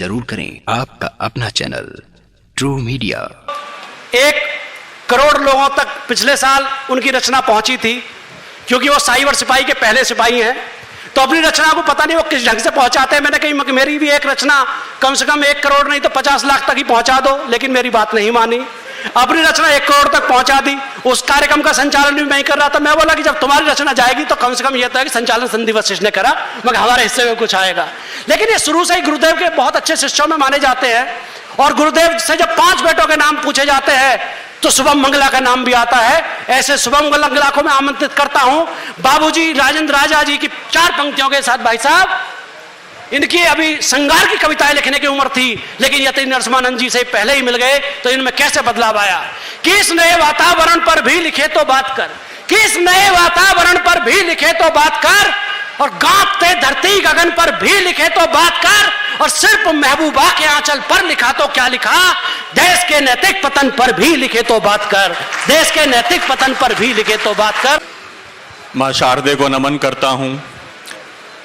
जरूर करें आपका अपना चैनल ट्रू मीडिया। 1 करोड़ लोगों तक पिछले साल उनकी रचना पहुंची थी, क्योंकि वो साइबर सिपाही के पहले सिपाही हैं, तो अपनी रचना को पता नहीं वो किस ढंग से पहुंचाते हैं। मैंने कही मेरी भी एक रचना कम से कम 1 करोड़ नहीं तो 50 लाख तक ही पहुंचा दो, लेकिन मेरी बात नहीं मानी। अपनी रचना 1 करोड़ तक पहुंचा दी। उस कार्यक्रम का संचालन भी मैं ही कर रहा था। मैं बोला कि जब तुम्हारी रचना जाएगी तो कम से कम यह तो है कि संचालन संदीप वशिष्ठ ने करा, मगर हमारे हिस्से में कुछ आएगा। लेकिन ये शुरू से ही गुरुदेव के बहुत अच्छे शिष्यों में माने जाते हैं, और गुरुदेव से जब 5 बेटों के नाम पूछे जाते हैं तो शुभम मंगला का नाम भी आता है। ऐसे शुभम मंगला को मैं आमंत्रित करता हूं बाबूजी राजेंद्र राजा जी की 4 पंक्तियों के साथ। भाई साहब, इनकी अभी श्रृंगार की कविताएं लिखने की उम्र थी, लेकिन यति नरसिम्हानंद जी से पहले ही मिल गए, तो इनमें कैसे बदलाव आया। किस नए वातावरण पर भी लिखे तो बात कर, किस नए वातावरण पर भी लिखे तो बात कर, और गांपते धरती गगन पर भी लिखे तो बात कर, और सिर्फ महबूबा के आंचल पर लिखा तो क्या लिखा, देश के नैतिक पतन पर भी लिखे तो बात कर, देश के नैतिक पतन पर भी लिखे तो बात कर। मां शारदे को नमन करता हूं,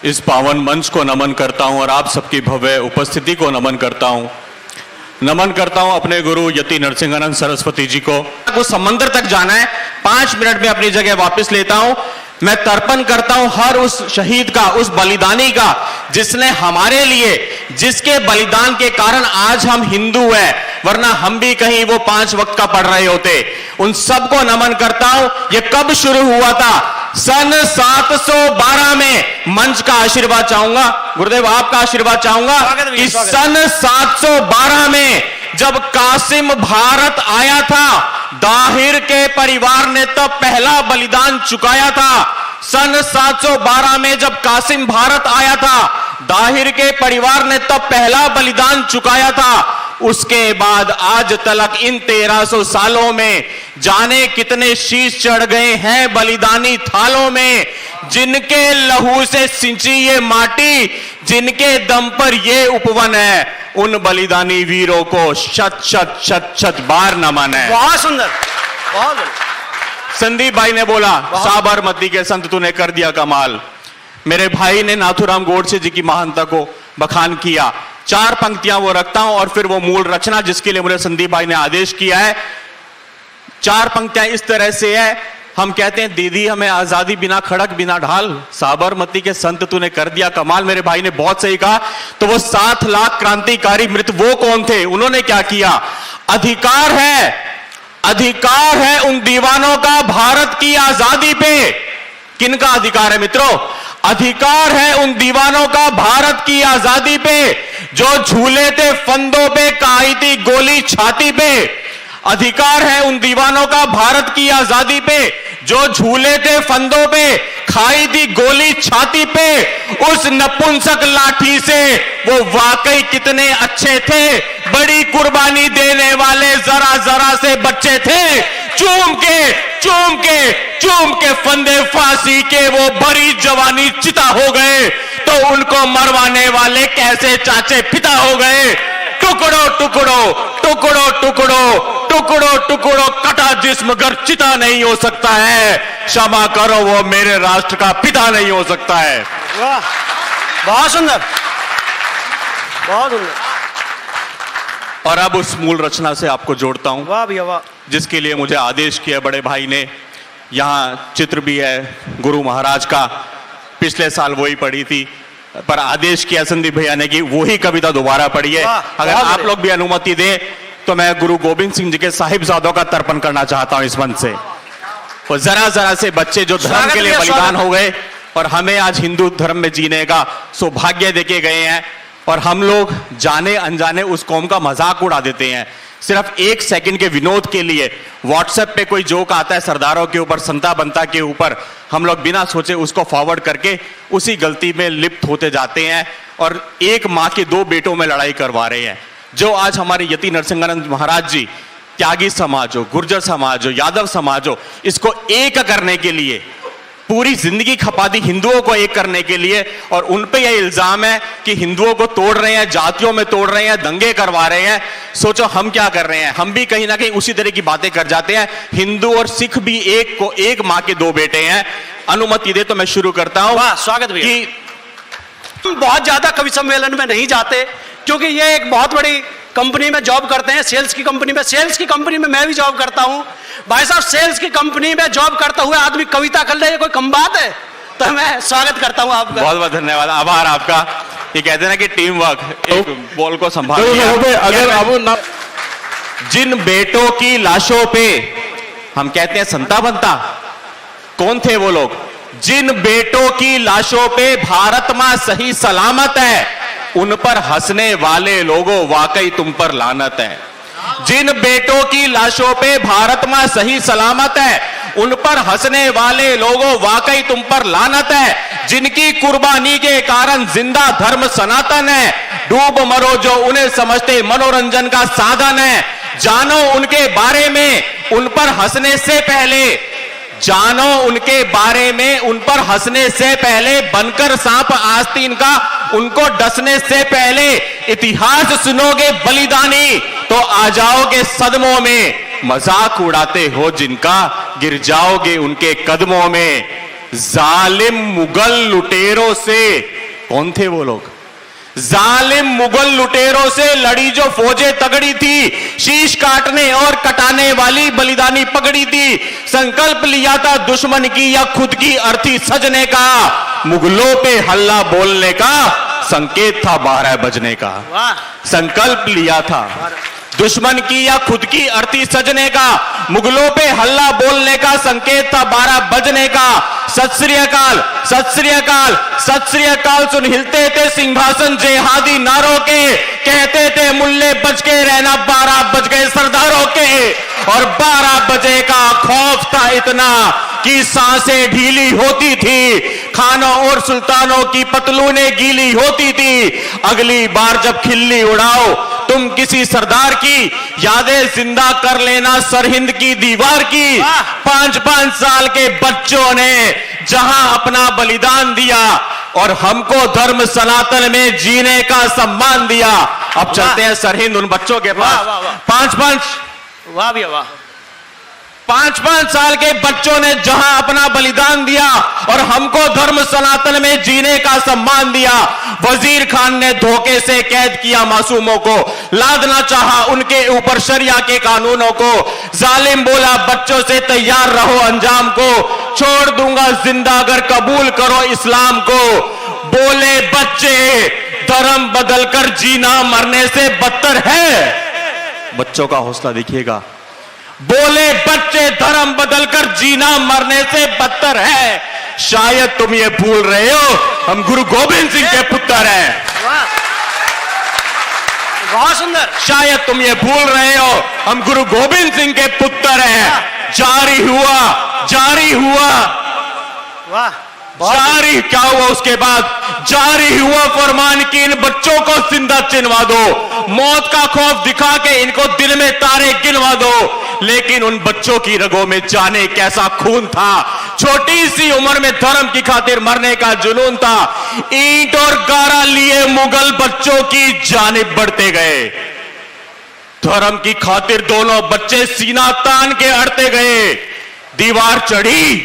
इस पावन मंच को नमन करता हूं, और आप सबकी भव्य उपस्थिति को नमन करता हूं। नमन करता हूं अपने गुरु यति नरसिंहानंद सरस्वती जी को। उस समंदर तक जाना है, 5 मिनट में अपनी जगह वापस लेता हूं। मैं तर्पण करता हूं हर उस शहीद का, उस बलिदानी का, जिसने हमारे लिए, जिसके बलिदान के कारण आज हम हिंदू हैं, वरना हम भी कहीं वो 5 वक्त का पढ़ रहे होते। उन सबको नमन करता हूं। ये कब शुरू हुआ था? सन 712 में। मंच का आशीर्वाद चाहूंगा, गुरुदेव आपका आशीर्वाद चाहूंगा। इस सन 712 में जब कासिम भारत आया था, दाहिर के परिवार ने तब पहला बलिदान चुकाया था। सन 712 में जब कासिम भारत आया था, दाहिर के परिवार ने तब पहला बलिदान चुकाया था। उसके बाद आज तक इन 1300 सालों में जाने कितने शीश चढ़ गए हैं बलिदानी थालों में। जिनके लहू से सिंची ये माटी, जिनके दम पर ये उपवन है, उन बलिदानी वीरों को शत शत शत शत बार नमन है। बहुत सुंदर, बहुत संदीप भाई ने बोला, साबरमती के संत तूने कर दिया कमाल। मेरे भाई ने नाथुराम गोडसे जी की महानता को बखान किया। 4 पंक्तियां वो रखता हूं, और फिर वो मूल रचना जिसके लिए मुझे संदीप भाई ने आदेश किया है। 4 पंक्तियां इस तरह से है। हम कहते हैं दीदी हमें आजादी बिना खड़क बिना ढाल, साबरमती के संत तूने कर दिया कमाल। मेरे भाई ने बहुत सही कहा। तो वो 7 लाख क्रांतिकारी मृत वो कौन थे? उन्होंने क्या किया? अधिकार है, अधिकार है उन दीवानों का भारत की आजादी पे। किनका अधिकार है मित्रों? अधिकार है उन दीवानों का भारत की आजादी पे, जो झूले थे फंदों पे, खाई थी गोली छाती पे। अधिकार है उन दीवानों का भारत की आजादी पे, जो झूले थे फंदों पे, खाई थी गोली छाती पे। उस नपुंसक लाठी से वो वाकई कितने अच्छे थे, बड़ी कुर्बानी देने वाले जरा जरा से बच्चे थे। चूम के फंदे फांसी के वो बड़ी जवानी चिता हो गए, तो उनको मरवाने वाले कैसे चाचे पिता हो गए। टुकड़ो टुकड़ो टुकड़ो टुकड़ो टुकड़ो टुकड़ो कटा जिस्म गर चिता नहीं हो सकता है, क्षमा करो वो मेरे राष्ट्र का पिता नहीं हो सकता है। वाह, बहुत सुंदर, बहुत सुंदर। और अब उस मूल रचना से आपको जोड़ता हूं। वाह भैया वाह। जिसके लिए मुझे आदेश किया बड़े भाई ने। यहाँ चित्र भी है गुरु महाराज का, पिछले साल वही पढ़ी थी, पर आदेश किया संदीप भैया ने कि वही कविता दोबारा पढ़िए। अगर आप लोग भी अनुमति दें तो मैं गुरु गोविंद सिंह जी के साहिबजादों का तर्पण करना चाहता हूं इस मंच से। वो जरा जरा से बच्चे जो धर्म के लिए बलिदान हो गए, और हमें आज हिंदू धर्म में जीने का सौभाग्य देके गए हैं, और हम लोग जाने अनजाने उस कौम का मजाक उड़ा देते हैं। सिर्फ 1 सेकंड के विनोद के लिए व्हाट्सएप पे कोई जोक आता है सरदारों के ऊपर, संता बंता के ऊपर, हम लोग बिना सोचे उसको फॉरवर्ड करके उसी गलती में लिप्त होते जाते हैं, और एक माँ के 2 बेटों में लड़ाई करवा रहे हैं। जो आज हमारे यति नरसिंहानंद महाराज जी, त्यागी समाज हो, गुर्जर समाज हो, यादव समाज हो, इसको एक करने के लिए पूरी जिंदगी खपा दी, हिंदुओं को एक करने के लिए। और उन पे यह इल्जाम है कि हिंदुओं को तोड़ रहे हैं, जातियों में तोड़ रहे हैं, दंगे करवा रहे हैं। सोचो हम क्या कर रहे हैं? हम भी कहीं ना कहीं उसी तरह की बातें कर जाते हैं। हिंदू और सिख भी एक मां के 2 बेटे हैं। अनुमति दे तो मैं शुरू करता हूं। स्वागत भैया। कि बहुत ज्यादा कवि सम्मेलन में नहीं जाते, क्योंकि ये एक बहुत बड़ी कंपनी में जॉब करते हैं, सेल्स की कंपनी में। सेल्स की कंपनी में मैं भी जॉब करता हूं। भाई साहब, सेल्स की कंपनी में जॉब करता हुआ आदमी कविता कर ले, ये कोई कम बात है? तो मैं स्वागत करता हूं आपका। बहुत बहुत धन्यवाद, आभार आपका। ये कहते हैं ना कि टीम वर्क, एक बॉल को संभाल अगर अब जिन बेटों की लाशों पे हम कहते हैं संता बनता, कौन थे वो लोग? जिन बेटों की लाशों पे भारत मां सही सलामत है, उन पर हंसने वाले लोगों वाकई तुम पर लानत है। जिन बेटों की लाशों पे भारत मां सही सलामत है, उन पर हंसने वाले लोगों वाकई तुम पर लानत है। जिनकी कुर्बानी के कारण जिंदा धर्म सनातन है, डूब मरो जो उन्हें समझते मनोरंजन का साधन है। जानो उनके बारे में, उन पर हंसने से पहले, जानो उनके बारे में, उन पर हंसने से पहले, बनकर सांप आस्तीन का उनको डसने से पहले। इतिहास सुनोगे बलिदानी तो आ जाओगे सदमों में। मजाक उड़ाते हो जिनका, गिर जाओगे उनके कदमों में। जालिम मुगल लुटेरों से, कौन थे वो लोग? जालिम मुगल लुटेरों से लड़ी जो फौजें तगड़ी थी, शीश काटने और कटाने वाली बलिदानी पगड़ी थी। संकल्प लिया था दुश्मन की या खुद की अर्थी सजने का। मुगलों पे हल्ला बोलने का संकेत था 12 बजने का। संकल्प लिया था दुश्मन की या खुद की अर्थी सजने का। मुगलों पे हल्ला बोलने का संकेत था 12 बजने का। सत श्री अकाल, सत श्री अकाल, सत श्री अकाल सुन हिलते थे सिंहासन जेहादी नारों के। कहते थे मुल्ले बच के रहना, 12 बज गए सरदारों के। और 12 बजे का खौफ था इतना कि सांसें ढीली होती थी, खानों और सुल्तानों की पतलूनें गीली होती थी। अगली बार जब खिल्ली उड़ाओ तुम किसी सरदार की, यादें जिंदा कर लेना सरहिंद की दीवार की। 5-5 साल के बच्चों ने जहां अपना बलिदान दिया और हमको धर्म सनातन में जीने का सम्मान दिया। अब चलते हैं सरहिंद उन बच्चों के पास। 5-5 साल के बच्चों ने जहां अपना बलिदान दिया और हमको धर्म सनातन में जीने का सम्मान दिया। वजीर खान ने धोखे से कैद किया मासूमों को, लादना चाहा उनके ऊपर शरिया के कानूनों को। जालिम बोला बच्चों से तैयार रहो अंजाम को, छोड़ दूंगा जिंदा अगर कबूल करो इस्लाम को। बोले बच्चे धर्म बदलकर जीना मरने से बदतर है। बच्चों का हौसला देखिएगा। बोले बच्चे धर्म बदलकर जीना मरने से बदतर है। शायद तुम ये भूल रहे हो हम गुरु गोविंद सिंह के पुत्र हैं। बहुत सुंदर। शायद तुम ये भूल रहे हो हम गुरु गोविंद सिंह के पुत्र हैं। जारी हुआ, जारी हुआ, वाह, जारी क्या हुआ उसके बाद? जारी हुआ फरमान कि इन बच्चों को जिंदा चिनवा दो, मौत का खौफ दिखा के इनको दिल में तारे गिनवा दो। लेकिन उन बच्चों की रगों में जाने कैसा खून था। छोटी सी उम्र में धर्म की खातिर मरने का जुनून था। ईंट और गारा लिए मुगल बच्चों की जानिब बढ़ते गए। धर्म की खातिर दोनों बच्चे सीना तान के अड़ते गए। दीवार चढ़ी,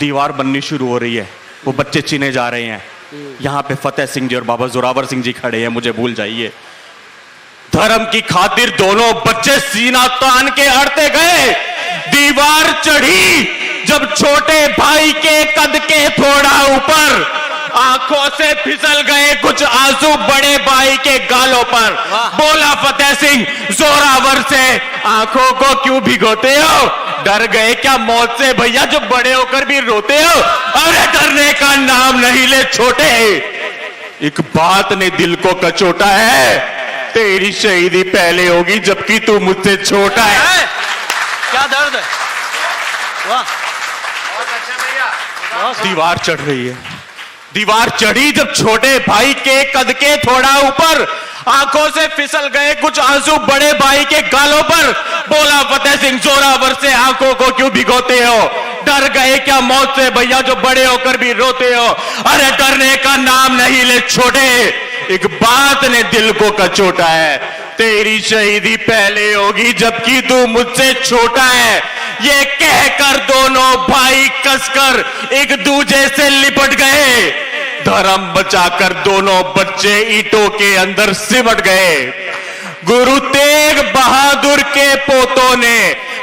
दीवार बननी शुरू हो रही है, वो बच्चे चीने जा रहे हैं। यहां पे फतेह सिंह जी और बाबा जोरावर सिंह जी खड़े हैं, मुझे भूल जाइए। धर्म की खातिर दोनों बच्चे सीना तान के अड़ते गए। दीवार चढ़ी जब छोटे भाई के कद के थोड़ा ऊपर, आंखों से फिसल गए कुछ आंसू बड़े भाई के गालों पर। बोला फतेह सिंह जोरावर से, आंखों को क्यों भिगोते हो? डर गए क्या मौत से भैया जो बड़े होकर भी रोते हो? अरे डरने का नाम नहीं ले छोटे, एक बात ने दिल को कचोटा है, तेरी शहीदी पहले होगी जबकि तू मुझसे छोटा है। क्या दर्द है। वाह, दीवार चढ़ रही है। दीवार चढ़ी जब छोटे भाई के कद के थोड़ा ऊपर, आंखों से फिसल गए कुछ आंसू बड़े भाई के गालों पर। बोला फतेह सिंह जोरावर से, आंखों को क्यों भिगोते हो? डर गए क्या मौत से भैया जो बड़े होकर भी रोते हो? अरे डरने का नाम नहीं ले छोटे, एक बात ने दिल को कचोटा है, तेरी शहीदी पहले होगी जबकि तू मुझसे छोटा है। ये कहकर दोनों भाई कसकर एक दूजे से लिपट गए। धर्म बचाकर दोनों बच्चे ईंटों के अंदर सिमट गए। गुरु तेग बहादुर के पोतों ने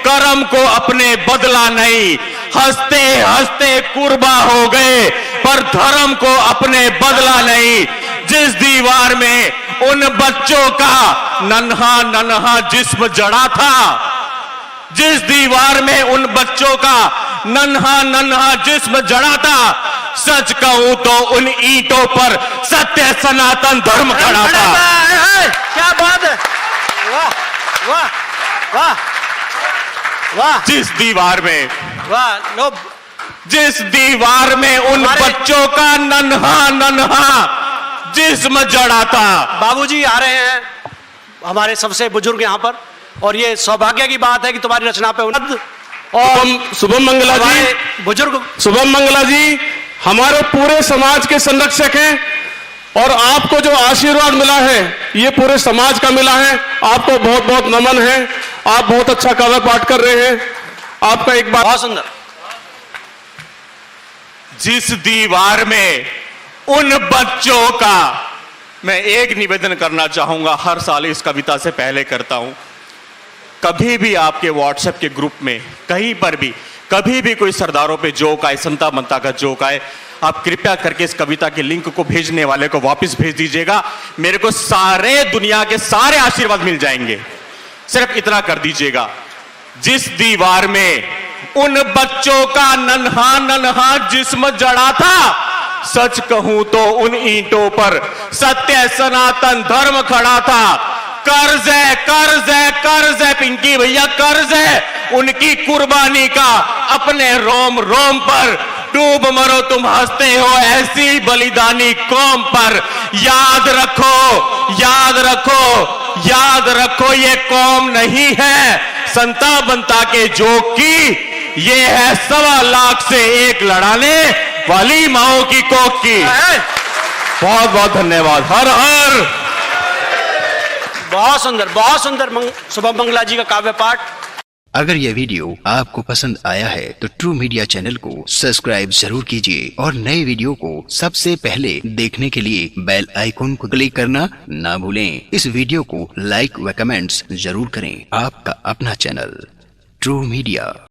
कर्म को अपने बदला नहीं, हंसते हंसते कुर्बा हो गए, पर धर्म को अपने बदला नहीं। जिस दीवार में उन बच्चों का नन्हा नन्हा जिस्म जड़ा था, जिस दीवार में उन बच्चों का नन्हा नन्हा जिस्म जड़ा था, सच कहूं तो उन ईंटों पर सत्य सनातन धर्म खड़ा था। क्या बात है, वाह वाह वाह वाह। जिस दीवार में, वाह लो, जिस दीवार में उन बच्चों का नन्हा नन्हा जिस्म जड़ा था। बाबूजी आ रहे हैं, हमारे सबसे बुजुर्ग यहाँ पर, और ये सौभाग्य की बात है कि तुम्हारी रचना पे और शुभम मंगला जी, बुजुर्ग शुभम मंगला जी हमारे पूरे समाज के संरक्षक हैं, और आपको जो आशीर्वाद मिला है ये पूरे समाज का मिला है। आपको बहुत बहुत नमन है, आप बहुत अच्छा काव्य पाठ कर रहे हैं। आपका एक बात बहुत सुंदर। जिस दीवार में उन बच्चों का, मैं एक निवेदन करना चाहूंगा, हर साल इस कविता से पहले करता हूं। कभी भी आपके व्हाट्सएप के ग्रुप में कहीं पर भी कभी भी कोई सरदारों पे जोक आए, संता मनता का जोक आए, आप कृपया करके इस कविता के लिंक को भेजने वाले को वापस भेज दीजिएगा। मेरे को सारे दुनिया के सारे आशीर्वाद मिल जाएंगे, सिर्फ इतना कर दीजिएगा। जिस दीवार में उन बच्चों का नन्हा नन्हा जिस्म जड़ा था, सच कहूं तो उन ईंटों पर सत्य सनातन धर्म खड़ा था। कर्ज है, कर्ज है, कर्ज है पिंकी भैया, कर्ज है उनकी कुर्बानी का अपने रोम रोम पर। डूब मरो तुम हंसते हो ऐसी बलिदानी कौम पर। याद रखो, याद रखो, याद रखो, ये कौम नहीं है संता बनता के जोक की, ये है 1.25 लाख से एक लड़ाने वाली माओ की कोख की। बहुत बहुत धन्यवाद। हर हर। बहुत सुंदर शुभम मंगला जी का काव्य पाठ। अगर यह वीडियो आपको पसंद आया है तो ट्रू मीडिया चैनल को सब्सक्राइब जरूर कीजिए, और नए वीडियो को सबसे पहले देखने के लिए बेल आइकन को क्लिक करना ना भूलें। इस वीडियो को लाइक व कमेंट्स जरूर करें। आपका अपना चैनल ट्रू मीडिया।